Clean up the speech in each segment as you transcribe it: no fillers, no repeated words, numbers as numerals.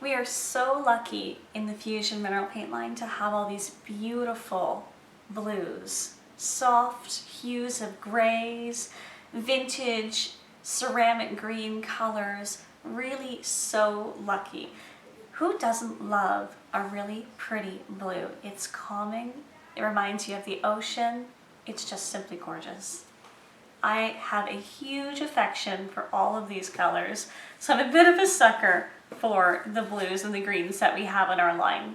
We are so lucky in the Fusion Mineral Paint line to have all these beautiful blues, soft hues of grays, vintage ceramic green colors. Really so lucky. Who doesn't love a really pretty blue? It's calming, it reminds you of the ocean, it's just simply gorgeous. I have a huge affection for all of these colors, so I'm a bit of a sucker for the blues and the greens that we have in our line.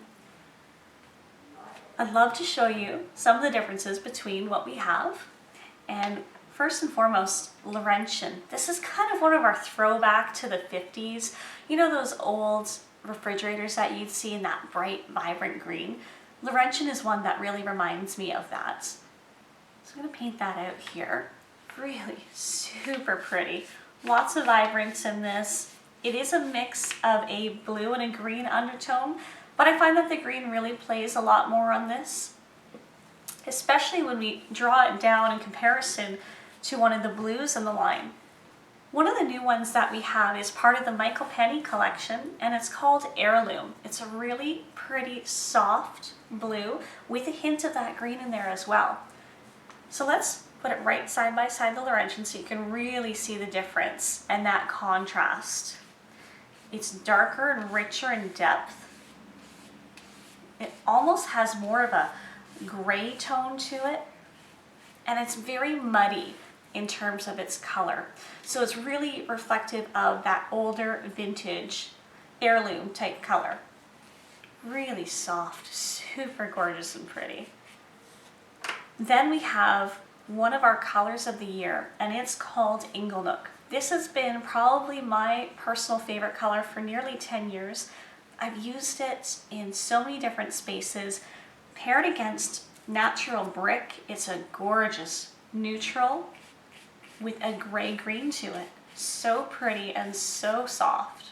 I'd love to show you some of the differences between what we have. And first and foremost, Laurentian. This is kind of one of our throwback to the 50s. You know those old refrigerators that you'd see in that bright, vibrant green? Laurentian is one that really reminds me of that. So I'm going to paint that out here. Really super pretty. Lots of vibrance in this. It is a mix of a blue and a green undertone, but I find that the green really plays a lot more on this, especially when we draw it down in comparison to one of the blues in the line. One of the new ones that we have is part of the Michael Penny collection, and it's called Heirloom. It's a really pretty soft blue with a hint of that green in there as well. So let's put it right side by side the Laurentian so you can really see the difference and that contrast. It's darker and richer in depth. It almost has more of a gray tone to it, and it's very muddy in terms of its color. So it's really reflective of that older vintage heirloom type color. Really soft, super gorgeous and pretty. Then we have one of our colors of the year, and it's called Inglenook. This has been probably my personal favorite color for nearly 10 years. I've used it in so many different spaces. Paired against natural brick, it's a gorgeous neutral with a gray-green to it. So pretty and so soft.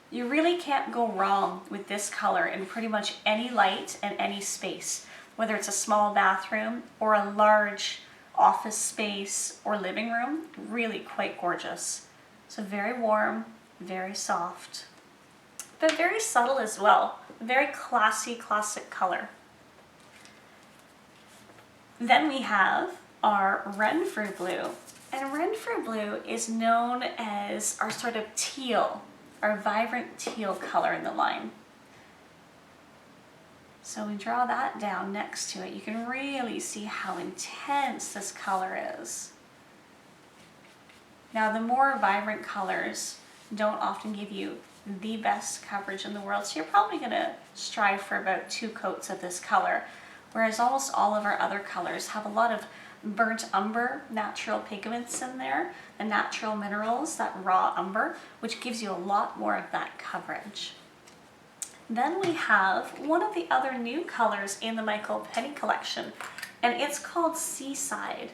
You really can't go wrong with this color in pretty much any light and any space, whether it's a small bathroom or a large office space or living room. Really quite gorgeous. So very warm, very soft, but very subtle as well. Very classy, classic color. Then we have our Renfrew blue. And Renfrew blue is known as our sort of teal, our vibrant teal color in the line. So we draw that down next to it. You can really see how intense this color is. Now the more vibrant colors don't often give you the best coverage in the world, so you're probably going to strive for about 2 coats of this color, whereas almost all of our other colors have a lot of burnt umber natural pigments in there, the natural minerals, that raw umber, which gives you a lot more of that coverage. Then we have one of the other new colors in the Michael Penny collection, and it's called Seaside.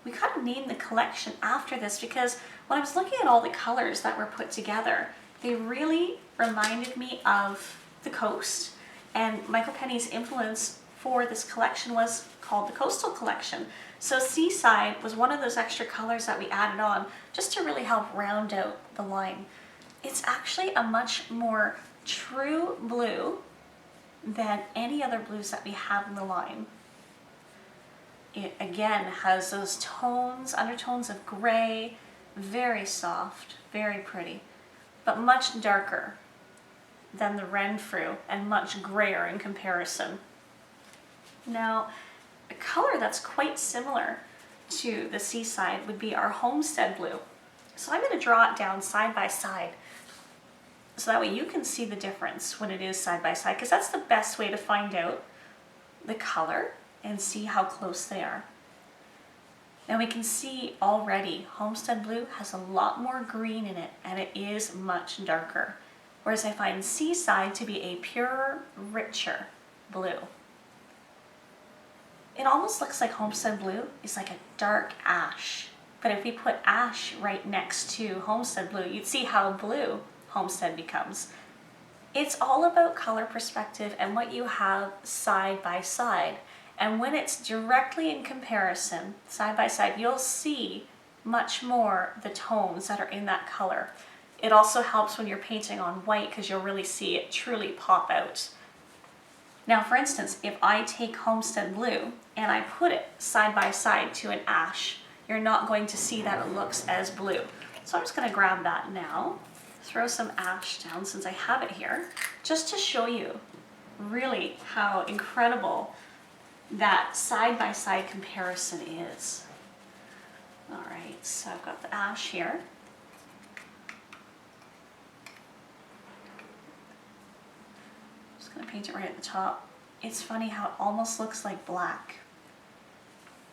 We kind of named the collection after this because when I was looking at all the colors that were put together, they really reminded me of the coast, and Michael Penny's influence for this collection was called the Coastal Collection. So Seaside was one of those extra colors that we added on just to really help round out the line. It's actually a much more true blue than any other blues that we have in the line. It again has those tones, undertones of gray, very soft, very pretty, but much darker than the Renfrew and much grayer in comparison. Now, a color that's quite similar to the Seaside would be our Homestead blue. So I'm going to draw it down side by side so that way you can see the difference when it is side by side, because that's the best way to find out the color and see how close they are. Now we can see already Homestead blue has a lot more green in it, and it is much darker, whereas I find Seaside to be a purer, richer blue. It almost looks like Homestead blue is like a dark ash, but if we put ash right next to Homestead blue, you'd see how blue Homestead becomes. It's all about color perspective and what you have side by side. And when it's directly in comparison, side by side, you'll see much more the tones that are in that color. It also helps when you're painting on white because you'll really see it truly pop out. Now, for instance, if I take Homestead Blue and I put it side by side to an ash, you're not going to see that it looks as blue. So I'm just going to grab that now, throw some ash down since I have it here, just to show you really how incredible that side by side comparison is. All right, so I've got the ash here. Just going to paint it right at the top. It's funny how it almost looks like black.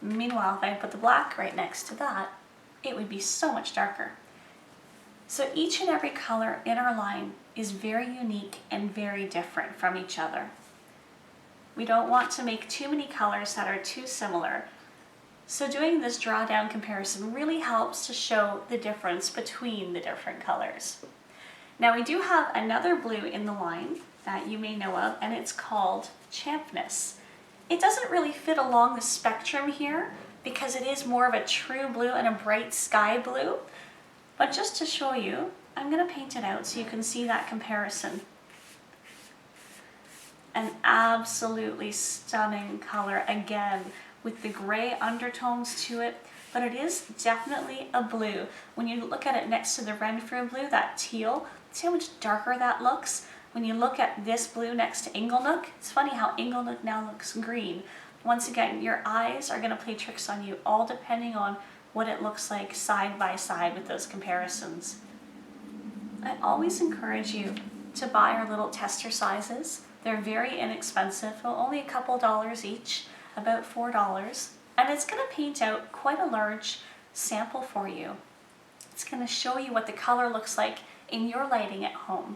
Meanwhile, if I put the black right next to that, it would be so much darker. So each and every color in our line is very unique and very different from each other. We don't want to make too many colors that are too similar. So doing this drawdown comparison really helps to show the difference between the different colors. Now we do have another blue in the line that you may know of, and it's called Champness. It doesn't really fit along the spectrum here because it is more of a true blue and a bright sky blue. But just to show you, I'm going to paint it out so you can see that comparison. An absolutely stunning color again with the gray undertones to it, but it is definitely a blue. When you look at it next to the Renfrew blue, that teal, see how much darker that looks? When you look at this blue next to Inglenook, it's funny how Inglenook now looks green. Once again, your eyes are going to play tricks on you, all depending on what it looks like side by side with those comparisons. I always encourage you to buy our little tester sizes. They're very inexpensive, only a couple dollars each, about $4, and it's going to paint out quite a large sample for you. It's going to show you what the color looks like in your lighting at home.